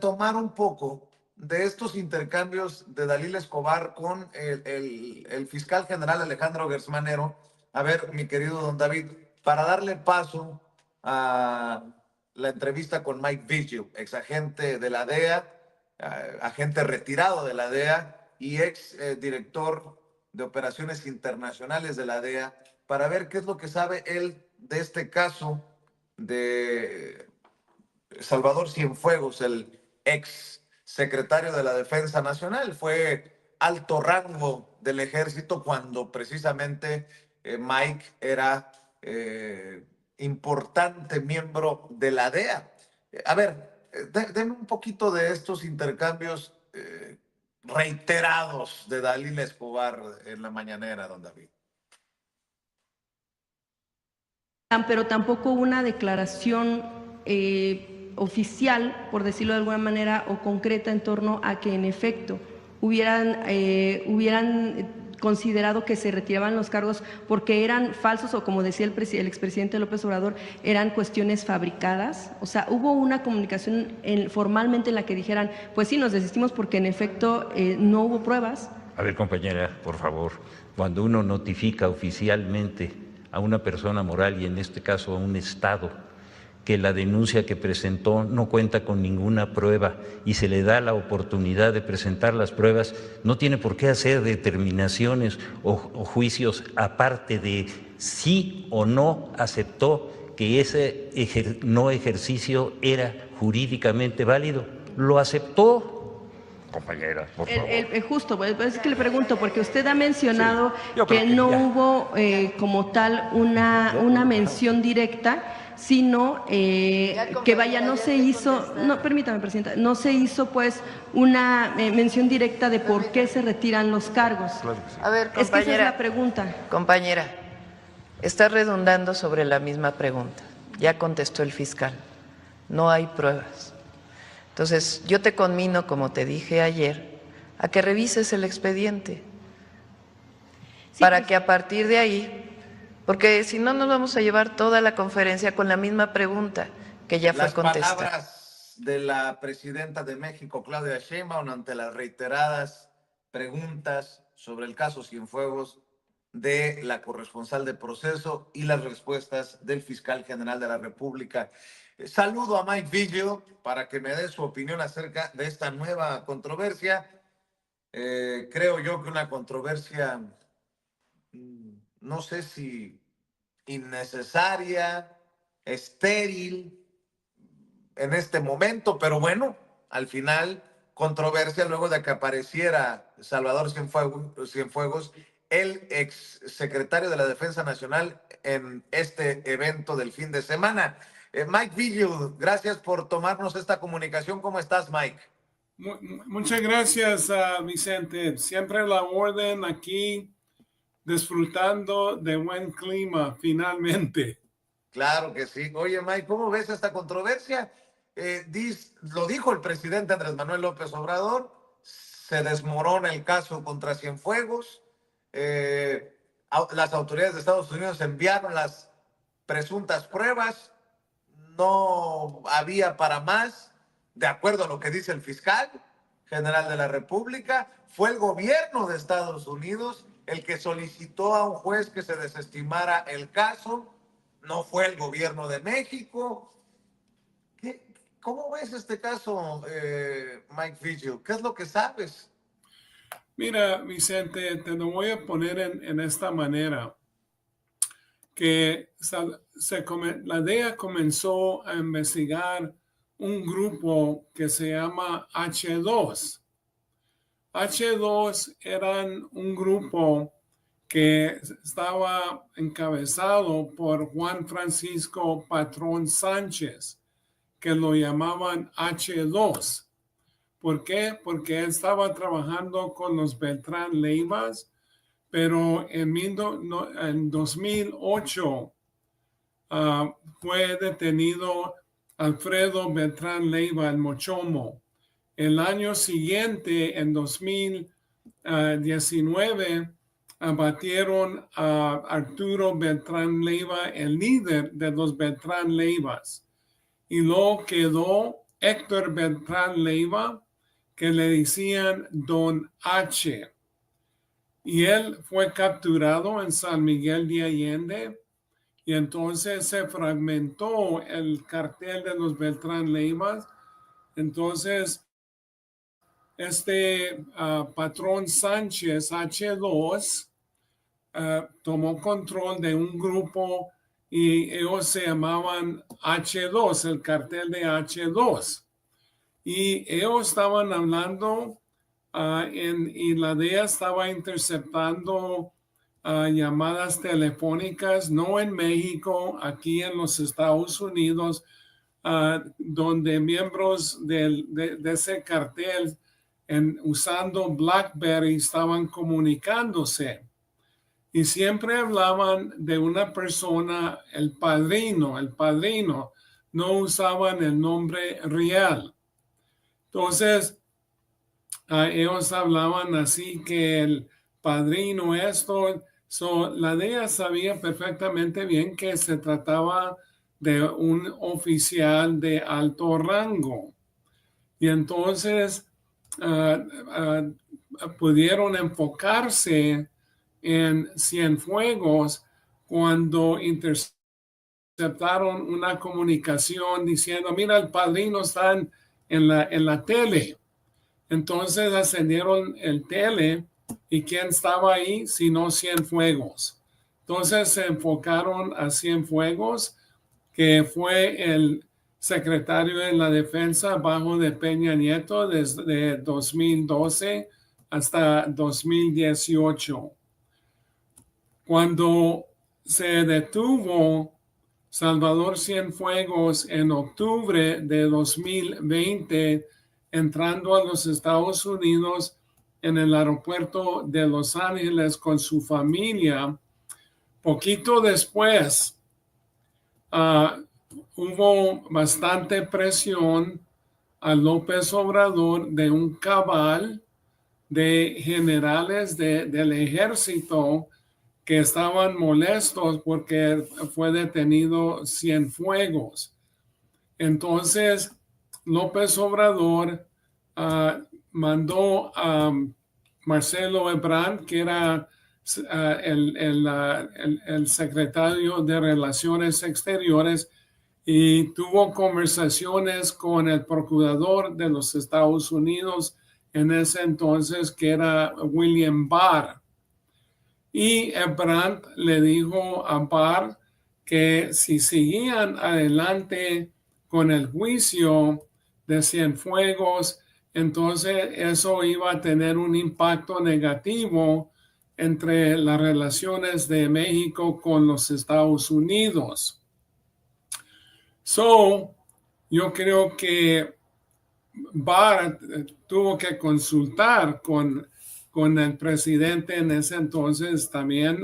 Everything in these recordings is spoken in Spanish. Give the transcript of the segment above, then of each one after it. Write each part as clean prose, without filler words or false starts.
retomar un poco de estos intercambios de Dalila Escobar con el fiscal general Alejandro Gersmanero. A ver, mi querido don David, para darle paso a la entrevista con Mike Vigil, ex agente de la DEA, agente retirado de la DEA y ex director de operaciones internacionales de la DEA, para ver qué es lo que sabe él de este caso de Salvador Cienfuegos, el ex secretario de la Defensa Nacional. Fue alto rango del ejército cuando precisamente Mike era importante miembro de la DEA. A ver, denme un poquito de estos intercambios reiterados de Dalila Escobar en la mañanera, don David. Pero tampoco una declaración oficial, por decirlo de alguna manera, o concreta en torno a que en efecto hubieran considerado que se retiraban los cargos porque eran falsos o, como decía el expresidente López Obrador, eran cuestiones fabricadas. O sea, hubo una comunicación formalmente en la que dijeran, pues sí, nos desistimos porque en efecto no hubo pruebas. A ver, compañera, por favor, cuando uno notifica oficialmente a una persona moral, y en este caso a un Estado, que la denuncia que presentó no cuenta con ninguna prueba y se le da la oportunidad de presentar las pruebas, no tiene por qué hacer determinaciones o juicios aparte de sí o no aceptó que ese no ejercicio era jurídicamente válido. Lo aceptó. Compañera, por favor. Justo, es que le pregunto, porque usted ha mencionado que no hubo como tal una mención directa, sino que vaya, no se hizo, no, permítame, presidenta, no se hizo pues una mención directa de por qué se retiran los cargos. A ver, compañera. Es que esa es la pregunta. Compañera, está redundando sobre la misma pregunta. Ya contestó el fiscal. No hay pruebas. Entonces, yo te conmino, como te dije ayer, a que revises el expediente para que a partir de ahí, porque si no nos vamos a llevar toda la conferencia con la misma pregunta que ya fue contestada. Las palabras de la presidenta de México, Claudia Sheinbaum, ante las reiteradas preguntas sobre el caso Cienfuegos de la corresponsal de proceso y las respuestas del fiscal general de la República. Saludo a Mike Vigil para que me dé su opinión acerca de esta nueva controversia. Creo yo que una controversia, no sé si innecesaria, estéril en este momento, pero bueno, al final controversia luego de que apareciera Salvador Cienfuegos, el ex secretario de la Defensa Nacional, en este evento del fin de semana. Mike Vigil, gracias por tomarnos esta comunicación. ¿Cómo estás, Mike? Muchas gracias, Vicente. Siempre la orden aquí, disfrutando de buen clima, finalmente. Claro que sí. Oye, Mike, ¿cómo ves esta controversia? Lo dijo el presidente Andrés Manuel López Obrador, se desmorona el caso contra Cienfuegos. Las autoridades de Estados Unidos enviaron las presuntas pruebas, no había para más, de acuerdo a lo que dice el fiscal general de la República. Fue el gobierno de Estados Unidos el que solicitó a un juez que se desestimara el caso, no fue el gobierno de México. ¿Cómo ves este caso, Mike Vigil? ¿Qué es lo que sabes? Mira, Vicente, te lo voy a poner en esta manera. Que la DEA comenzó a investigar un grupo que se llama H2. H2 eran un grupo que estaba encabezado por Juan Francisco Patrón Sánchez, que lo llamaban H2. ¿Por qué? Porque él estaba trabajando con los Beltrán Leivas, pero en 2008 fue detenido Alfredo Beltrán Leiva, el Mochomo. El año siguiente, en 2019, abatieron a Arturo Beltrán Leiva, el líder de los Beltrán Leivas, y luego quedó Héctor Beltrán Leiva, que le decían Don H. Y él fue capturado en San Miguel de Allende. Y entonces se fragmentó el cartel de los Beltrán Leivas. Entonces, patrón Sánchez, H2, tomó control de un grupo y ellos se llamaban H2, el cartel de H2. Y ellos estaban hablando y la DEA estaba interceptando llamadas telefónicas, no en México, aquí en los Estados Unidos, donde miembros de ese cartel usando BlackBerry estaban comunicándose. Y siempre hablaban de una persona, el padrino, no usaban el nombre real. Entonces, ellos hablaban así que el padrino la DEA sabía perfectamente bien que se trataba de un oficial de alto rango. Y entonces pudieron enfocarse en Cienfuegos cuando interceptaron una comunicación diciendo, mira, el padrino está en la tele. Entonces ascendieron el tele y ¿quién estaba ahí? Sino Cienfuegos. Entonces se enfocaron a Cienfuegos, que fue el secretario de la Defensa bajo de Peña Nieto desde 2012 hasta 2018. Cuando se detuvo Salvador Cienfuegos en octubre de 2020, entrando a los Estados Unidos en el aeropuerto de Los Ángeles con su familia, poquito después hubo bastante presión a López Obrador de un cabal de generales del ejército que estaban molestos porque fue detenido Cienfuegos. Entonces, López Obrador mandó a Marcelo Ebrard, que era el secretario de Relaciones Exteriores, y tuvo conversaciones con el procurador de los Estados Unidos en ese entonces, que era William Barr. Y Ebrard le dijo a Barr que si seguían adelante con el juicio de Cienfuegos, entonces eso iba a tener un impacto negativo entre las relaciones de México con los Estados Unidos. Yo creo que Barr tuvo que consultar con el presidente en ese entonces también,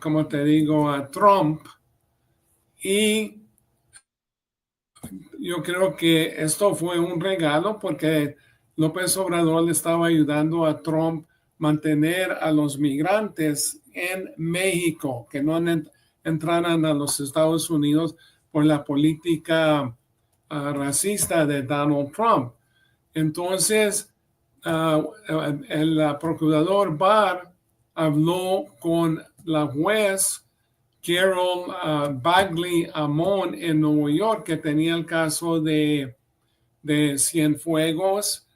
como te digo, a Trump. Y yo creo que esto fue un regalo porque López Obrador le estaba ayudando a Trump mantener a los migrantes en México, que no entraran a los Estados Unidos por la política racista de Donald Trump. Entonces, el procurador Barr habló con la juez Carol Bagley Amon en Nueva York, que tenía el caso de Cienfuegos,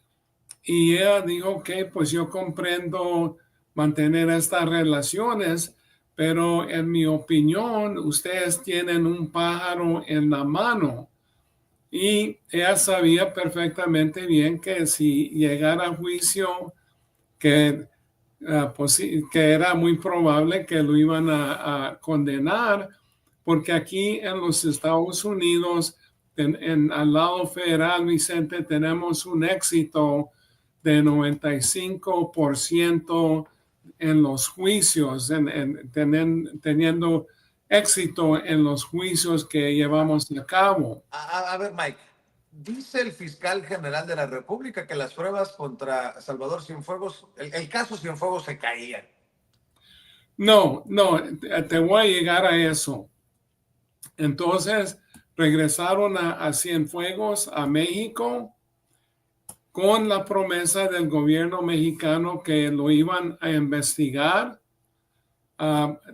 y ella dijo que pues yo comprendo mantener estas relaciones, pero en mi opinión ustedes tienen un pájaro en la mano. Y ella sabía perfectamente bien que si llegara a juicio, que era muy probable que lo iban a condenar, porque aquí en los Estados Unidos, al lado federal, Vicente, tenemos un éxito de 95% en los juicios, teniendo éxito en los juicios que llevamos a cabo. A ver, Mike, dice el fiscal general de la República que las pruebas contra Salvador Cienfuegos, el caso Cienfuegos se caía. No, te voy a llegar a eso. Entonces regresaron a Cienfuegos, a México, con la promesa del gobierno mexicano que lo iban a investigar.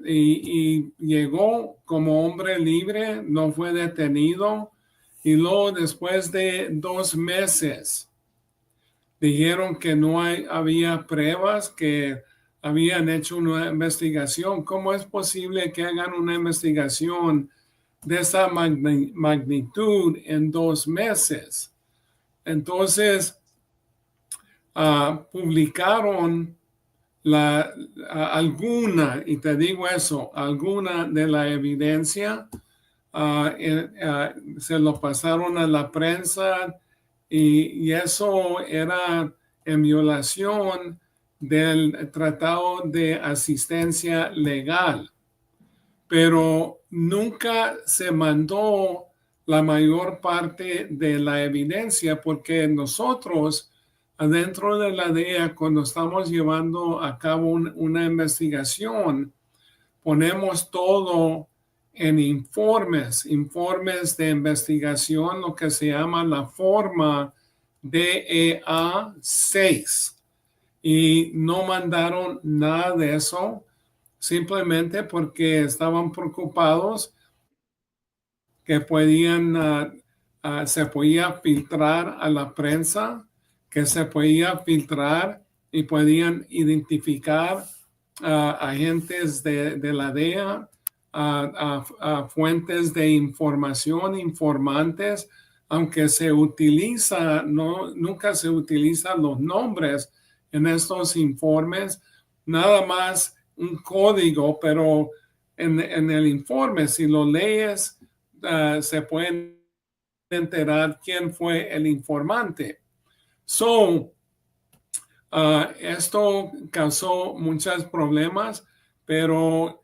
Y llegó como hombre libre, no fue detenido. Y luego, después de 2 meses, dijeron que no había pruebas, que habían hecho una investigación. ¿Cómo es posible que hagan una investigación de esa magnitud en 2 meses? Entonces, publicaron alguna, y te digo eso, alguna de la evidencia, se lo pasaron a la prensa y eso era en violación del Tratado de Asistencia Legal. Pero nunca se mandó la mayor parte de la evidencia porque nosotros, adentro de la DEA, cuando estamos llevando a cabo una investigación, ponemos todo en informes de investigación, lo que se llama la forma DEA 6. Y no mandaron nada de eso, simplemente porque estaban preocupados que se podía filtrar a la prensa, que se podía filtrar y podían identificar agentes de la DEA, a fuentes de información, informantes, aunque nunca se utilizan los nombres en estos informes, nada más un código, pero en el informe, si lo lees, se pueden enterar quién fue el informante. Esto causó muchos problemas, pero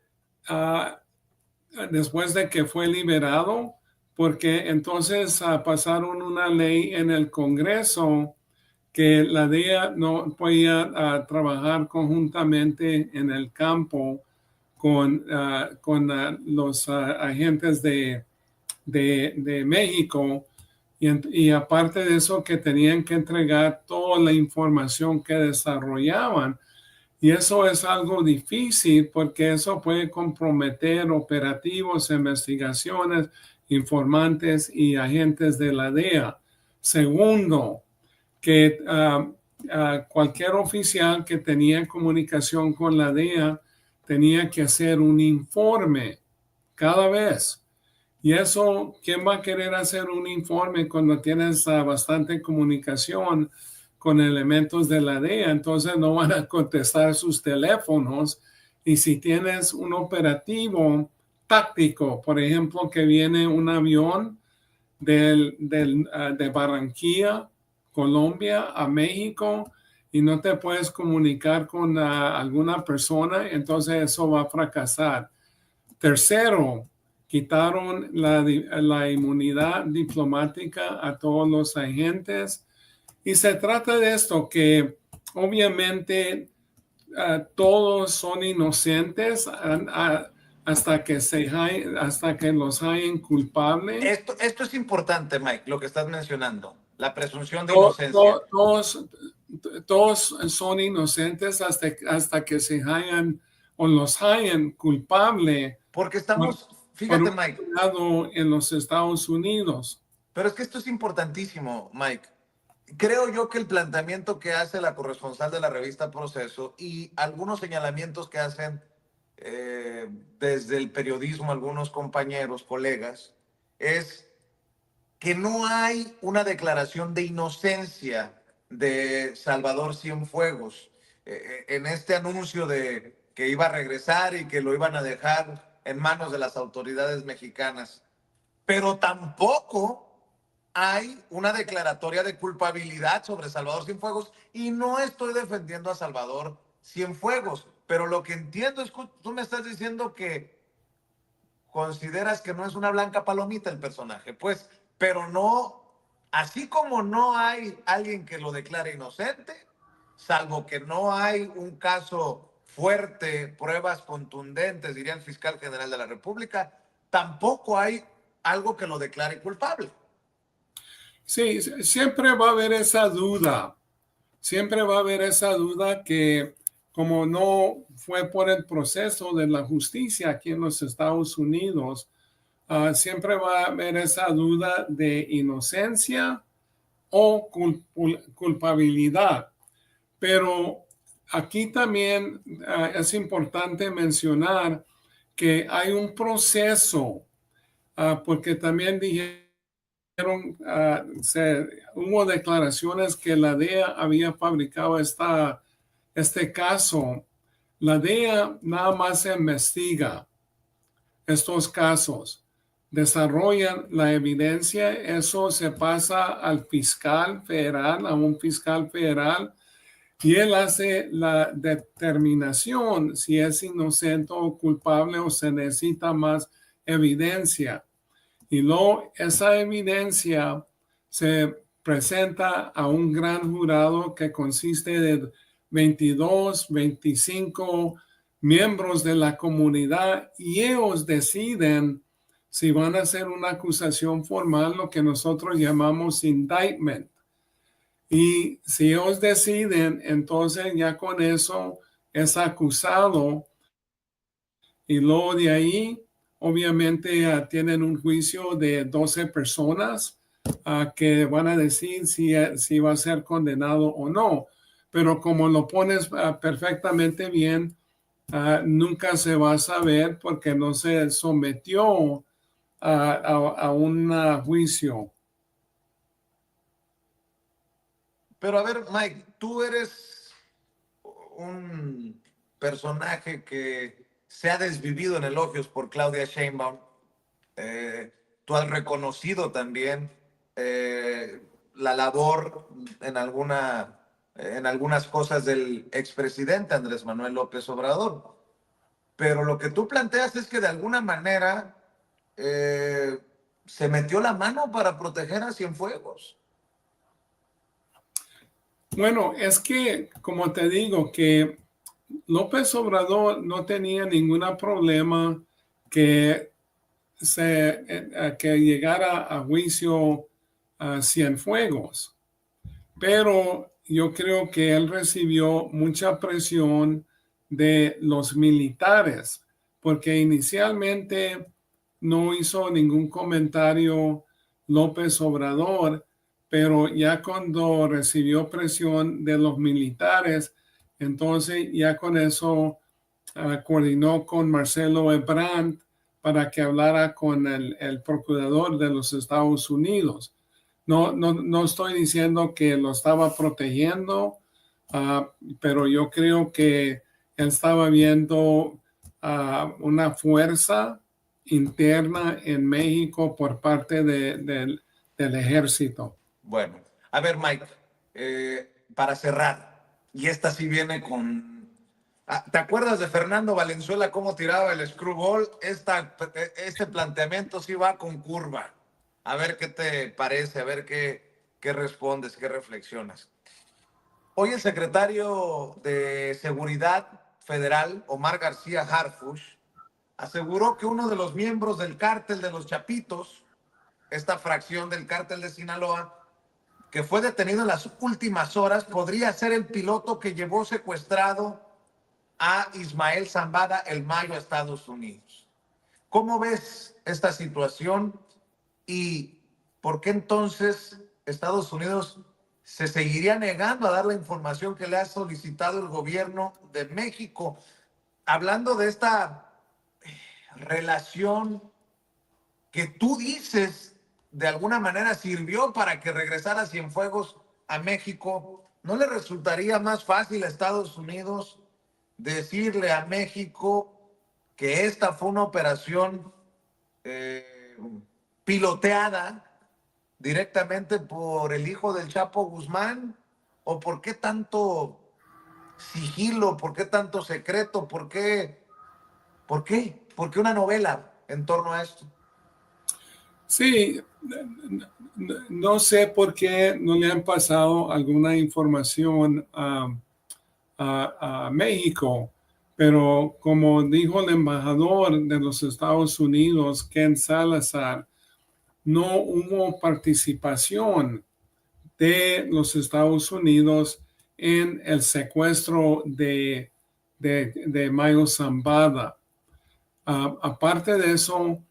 después de que fue liberado, porque entonces pasaron una ley en el Congreso que la DEA no podía trabajar conjuntamente en el campo con los agentes de México. Y aparte de eso, que tenían que entregar toda la información que desarrollaban. Y eso es algo difícil porque eso puede comprometer operativos, investigaciones, informantes y agentes de la DEA. Segundo, que cualquier oficial que tenía comunicación con la DEA tenía que hacer un informe cada vez. Y eso, ¿quién va a querer hacer un informe cuando tienes bastante comunicación con elementos de la DEA? Entonces no van a contestar sus teléfonos. Y si tienes un operativo táctico, por ejemplo, que viene un avión de Barranquilla, Colombia, a México, y no te puedes comunicar con alguna persona, entonces eso va a fracasar. Tercero, quitaron la inmunidad diplomática a todos los agentes. Y se trata de esto, que obviamente todos son inocentes hasta que los hayan culpables. Esto es importante, Mike, lo que estás mencionando, la presunción de inocencia. Todos son inocentes hasta que se hayan o los hayan culpable. Porque estamos, fíjate, Mike, en los Estados Unidos. Pero es que esto es importantísimo, Mike. Creo yo que el planteamiento que hace la corresponsal de la revista Proceso y algunos señalamientos que hacen desde el periodismo algunos compañeros, colegas, es que no hay una declaración de inocencia de Salvador Cienfuegos en este anuncio de que iba a regresar y que lo iban a dejar en manos de las autoridades mexicanas. Pero tampoco hay una declaratoria de culpabilidad sobre Salvador Cienfuegos, y no estoy defendiendo a Salvador Cienfuegos, pero lo que entiendo es que tú me estás diciendo que consideras que no es una blanca palomita el personaje, pues, pero no, así como no hay alguien que lo declare inocente, salvo que no hay un caso fuerte, pruebas contundentes, diría el fiscal general de la República, tampoco hay algo que lo declare culpable. Sí, siempre va a haber esa duda. Siempre va a haber esa duda que como no fue por el proceso de la justicia aquí en los Estados Unidos, siempre va a haber esa duda de inocencia o culpabilidad. Pero aquí también es importante mencionar que hay un proceso, porque también dijeron, hubo declaraciones que la DEA había fabricado este caso. La DEA nada más investiga estos casos, desarrollan la evidencia, eso se pasa al fiscal federal, a un fiscal federal, y él hace la determinación si es inocente o culpable o se necesita más evidencia. Y luego esa evidencia se presenta a un gran jurado que consiste de 22, 25 miembros de la comunidad y ellos deciden si van a hacer una acusación formal, lo que nosotros llamamos indictment. Y si ellos deciden, entonces ya con eso es acusado y luego de ahí obviamente tienen un juicio de 12 personas que van a decir si va a ser condenado o no. Pero como lo pones perfectamente bien, nunca se va a saber porque no se sometió a un juicio. Pero a ver, Mike, tú eres un personaje que se ha desvivido en elogios por Claudia Sheinbaum. Tú has reconocido también la labor en algunas cosas del expresidente Andrés Manuel López Obrador. Pero lo que tú planteas es que de alguna manera se metió la mano para proteger a Cienfuegos. Bueno, es que, como te digo, que López Obrador no tenía ningún problema que llegara a juicio a Cienfuegos, pero yo creo que él recibió mucha presión de los militares, porque inicialmente no hizo ningún comentario López Obrador, pero ya cuando recibió presión de los militares, entonces ya con eso coordinó con Marcelo Ebrard para que hablara con el procurador de los Estados Unidos. No estoy diciendo que lo estaba protegiendo, pero yo creo que él estaba viendo una fuerza interna en México por parte del ejército. Bueno, a ver, Mike, para cerrar, y esta sí viene con... ¿Te acuerdas de Fernando Valenzuela cómo tiraba el screwball? Este planteamiento sí va con curva. A ver qué te parece, a ver qué respondes, qué reflexionas. Hoy el secretario de Seguridad Federal, Omar García Harfuch, aseguró que uno de los miembros del cártel de los Chapitos, esta fracción del cártel de Sinaloa, que fue detenido en las últimas horas, podría ser el piloto que llevó secuestrado a Ismael Zambada el mayo a Estados Unidos. ¿Cómo ves esta situación y por qué entonces Estados Unidos se seguiría negando a dar la información que le ha solicitado el gobierno de México? Hablando de esta relación que tú dices de alguna manera sirvió para que regresara Cienfuegos a México, ¿no le resultaría más fácil a Estados Unidos decirle a México que esta fue una operación piloteada directamente por el hijo del Chapo Guzmán? ¿O por qué tanto sigilo? ¿Por qué tanto secreto? ¿Por qué una novela en torno a esto? Sí, no sé por qué no le han pasado alguna información a México, pero como dijo el embajador de los Estados Unidos, Ken Salazar, no hubo participación de los Estados Unidos en el secuestro de Mayo Zambada. Aparte de eso,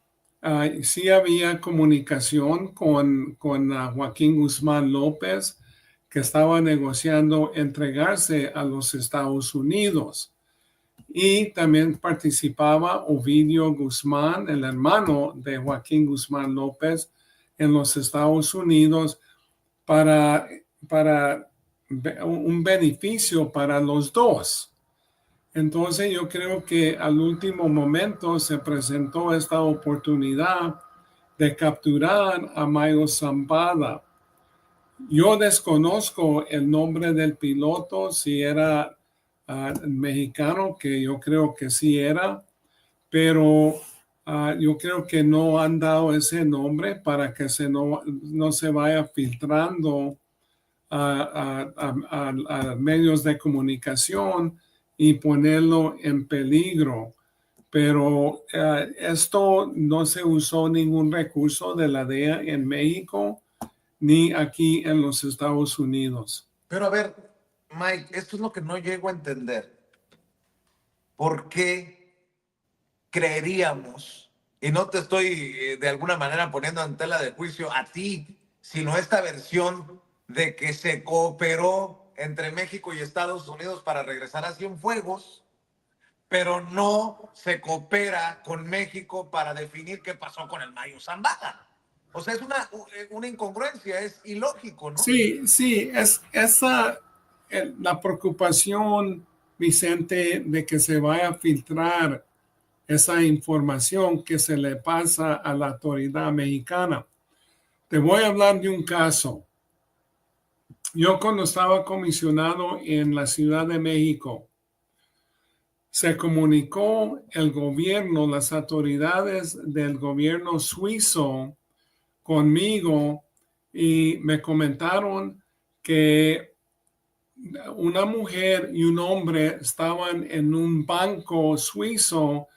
sí había comunicación con Joaquín Guzmán López, que estaba negociando entregarse a los Estados Unidos. Y también participaba Ovidio Guzmán, el hermano de Joaquín Guzmán López, en los Estados Unidos para un beneficio para los dos. Entonces yo creo que al último momento se presentó esta oportunidad de capturar a Mayo Zambada. Yo desconozco el nombre del piloto, si era mexicano, que yo creo que sí era, pero yo creo que no han dado ese nombre para que no se vaya filtrando a medios de comunicación y ponerlo en peligro. Pero esto no se usó ningún recurso de la DEA en México ni aquí en los Estados Unidos. Pero a ver, Mike, esto es lo que no llego a entender. ¿Por qué creeríamos, y no te estoy de alguna manera poniendo en tela de juicio a ti, sino esta versión de que se cooperó entre México y Estados Unidos para regresar a Cienfuegos, pero no se coopera con México para definir qué pasó con el Mayo Zambada? O sea, es una incongruencia, es ilógico, ¿no? Sí, es esa la preocupación, Vicente, de que se vaya a filtrar esa información que se le pasa a la autoridad mexicana. Te voy a hablar de un caso. Yo cuando estaba comisionado en la Ciudad de México, se comunicó el gobierno, las autoridades del gobierno suizo conmigo y me comentaron que una mujer y un hombre estaban en un banco suizo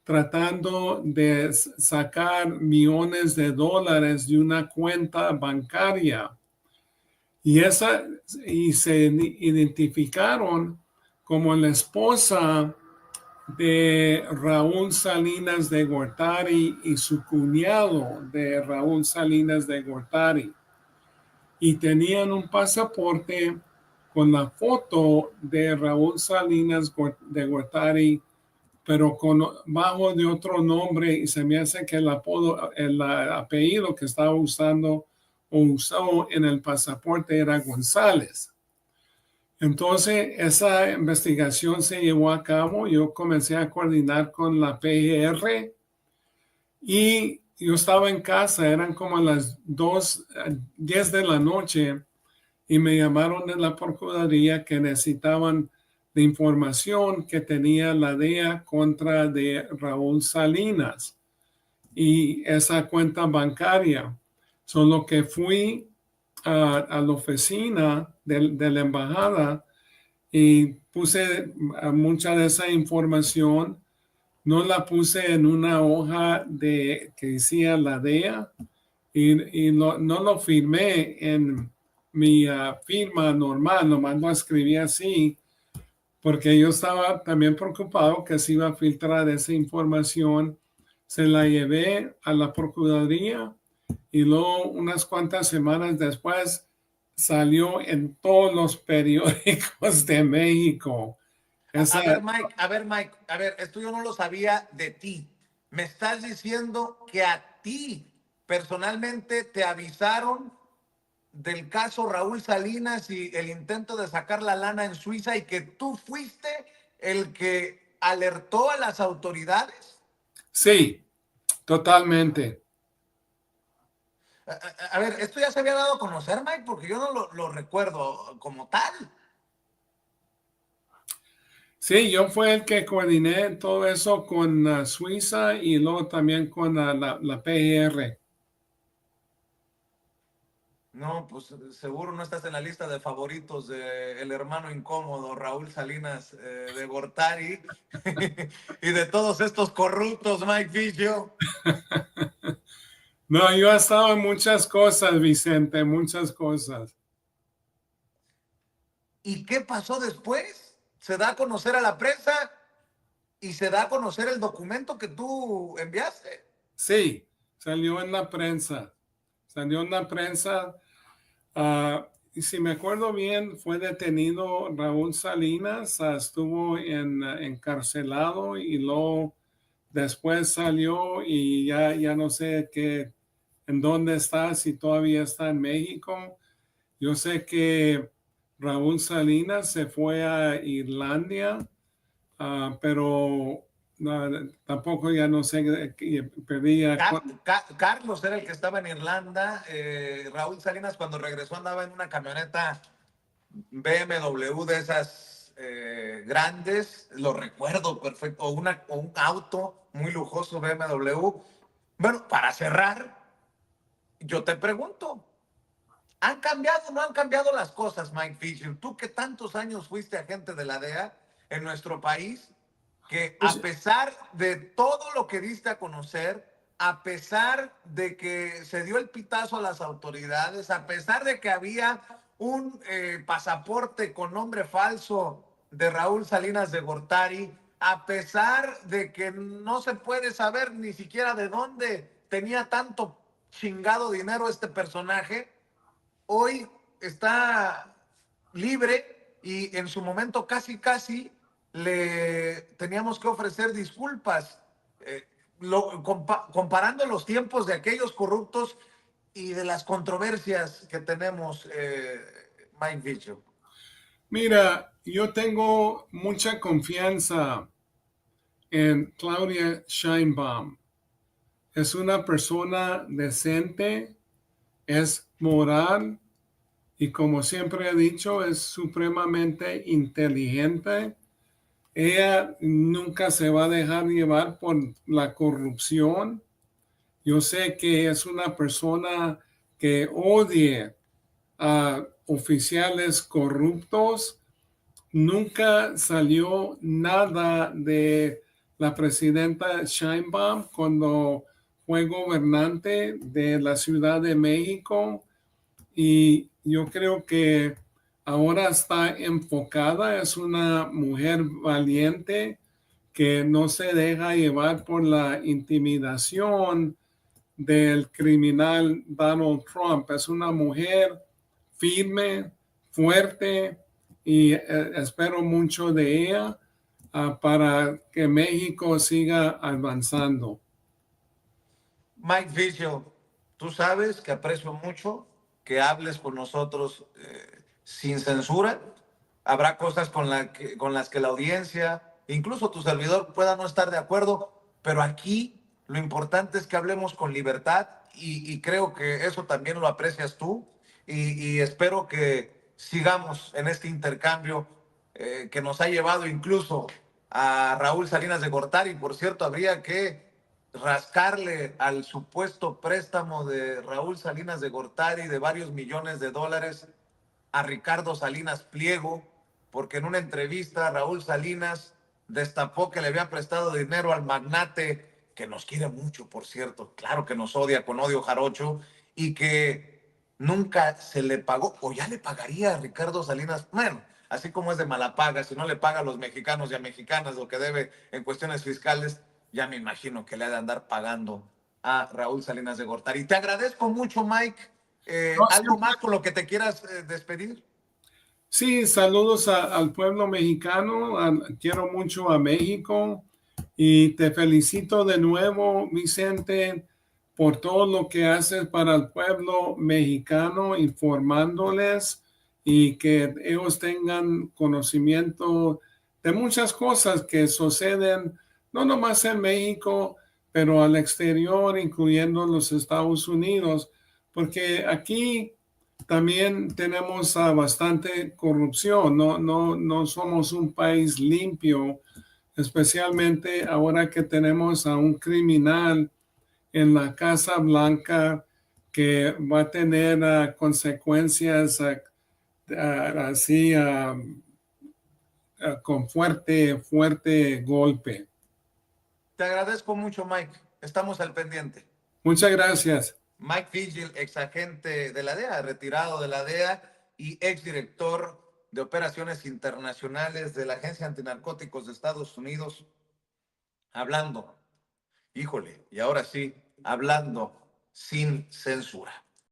tratando de sacar millones de dólares de una cuenta bancaria. Y se identificaron como la esposa de Raúl Salinas de Gortari y su cuñado de Raúl Salinas de Gortari. Y tenían un pasaporte con la foto de Raúl Salinas de Gortari, pero bajo de otro nombre, y se me hace que el apellido que estaba usando o usó en el pasaporte era González. Entonces, esa investigación se llevó a cabo. Yo comencé a coordinar con la PGR y yo estaba en casa, eran como las 10 de la noche y me llamaron de la Procuraduría que necesitaban la información que tenía la DEA contra de Raúl Salinas y esa cuenta bancaria. Solo que fui a la oficina de la embajada y puse mucha de esa información. No la puse en una hoja que decía la DEA y no lo firmé en mi firma normal, nomás lo escribí así, porque yo estaba también preocupado que se iba a filtrar esa información. Se la llevé a la Procuraduría y luego unas cuantas semanas después salió en todos los periódicos de México. A ver, Mike, esto yo no lo sabía de ti. Me estás diciendo que a ti personalmente te avisaron del caso Raúl Salinas y el intento de sacar la lana en Suiza y que tú fuiste el que alertó a las autoridades. Sí, totalmente. A ver, esto ya se había dado a conocer, Mike, porque yo no lo recuerdo como tal. Sí, yo fui el que coordiné todo eso con Suiza y luego también con la PGR. No, pues seguro no estás en la lista de favoritos de el hermano incómodo Raúl Salinas de Gortari y de todos estos corruptos, Mike Figgio. No, yo he estado en muchas cosas, Vicente, muchas cosas. ¿Y qué pasó después? Se da a conocer a la prensa y se da a conocer el documento que tú enviaste. Sí, salió en la prensa. Salió en la prensa. Y si me acuerdo bien, fue detenido Raúl Salinas, estuvo encarcelado y luego después salió y ya no sé en dónde está, si todavía está en México. Yo sé que Raúl Salinas se fue a Irlanda, pero tampoco ya no sé, perdí. Carlos era el que estaba en Irlanda. Raúl Salinas cuando regresó andaba en una camioneta BMW de esas grandes, lo recuerdo perfecto, o un auto muy lujoso BMW. Bueno, para cerrar, yo te pregunto, ¿han cambiado o no han cambiado las cosas, Mike Fisher? Tú que tantos años fuiste agente de la DEA en nuestro país, que a pesar de todo lo que diste a conocer, a pesar de que se dio el pitazo a las autoridades, a pesar de que había un pasaporte con nombre falso de Raúl Salinas de Gortari, a pesar de que no se puede saber ni siquiera de dónde tenía tanto chingado dinero este personaje, hoy está libre y en su momento casi le teníamos que ofrecer disculpas, comparando los tiempos de aquellos corruptos y de las controversias que tenemos, Mike Vigil. Mira, yo tengo mucha confianza en Claudia Sheinbaum. Es una persona decente, es moral y como siempre he dicho, es supremamente inteligente. Ella nunca se va a dejar llevar por la corrupción. Yo sé que es una persona que odia a oficiales corruptos. Nunca salió nada de la presidenta Sheinbaum cuando fue gobernante de la Ciudad de México y yo creo que ahora está enfocada, es una mujer valiente que no se deja llevar por la intimidación del criminal Donald Trump. Es una mujer firme, fuerte y espero mucho de ella para que México siga avanzando. Mike Vigil, tú sabes que aprecio mucho que hables con nosotros sin censura. Habrá cosas con las que la audiencia, incluso tu servidor, pueda no estar de acuerdo, pero aquí lo importante es que hablemos con libertad y creo que eso también lo aprecias tú y espero que sigamos en este intercambio que nos ha llevado incluso a Raúl Salinas de Gortari. Por cierto, habría que rascarle al supuesto préstamo de Raúl Salinas de Gortari de varios millones de dólares a Ricardo Salinas Pliego, porque en una entrevista Raúl Salinas destapó que le había prestado dinero al magnate, que nos quiere mucho, por cierto, claro que nos odia con odio jarocho, y que nunca se le pagó, o ya le pagaría a Ricardo Salinas, bueno, así como es de mala paga, si no le paga a los mexicanos y a mexicanas lo que debe en cuestiones fiscales, ya me imagino que le ha de andar pagando a Raúl Salinas de Gortari. Te agradezco mucho, Mike. ¿Algo más con lo que te quieras despedir? Sí, saludos al pueblo mexicano. Quiero mucho a México y te felicito de nuevo, Vicente, por todo lo que haces para el pueblo mexicano, informándoles y que ellos tengan conocimiento de muchas cosas que suceden, no nomás en México, pero al exterior, incluyendo los Estados Unidos, porque aquí también tenemos bastante corrupción, no somos un país limpio, especialmente ahora que tenemos a un criminal en la Casa Blanca que va a tener consecuencias así con fuerte golpe. Te agradezco mucho, Mike. Estamos al pendiente. Muchas gracias. Mike Vigil, exagente de la DEA, retirado de la DEA y exdirector de operaciones internacionales de la Agencia Antinarcóticos de Estados Unidos, hablando, híjole, y ahora sí, hablando sin censura.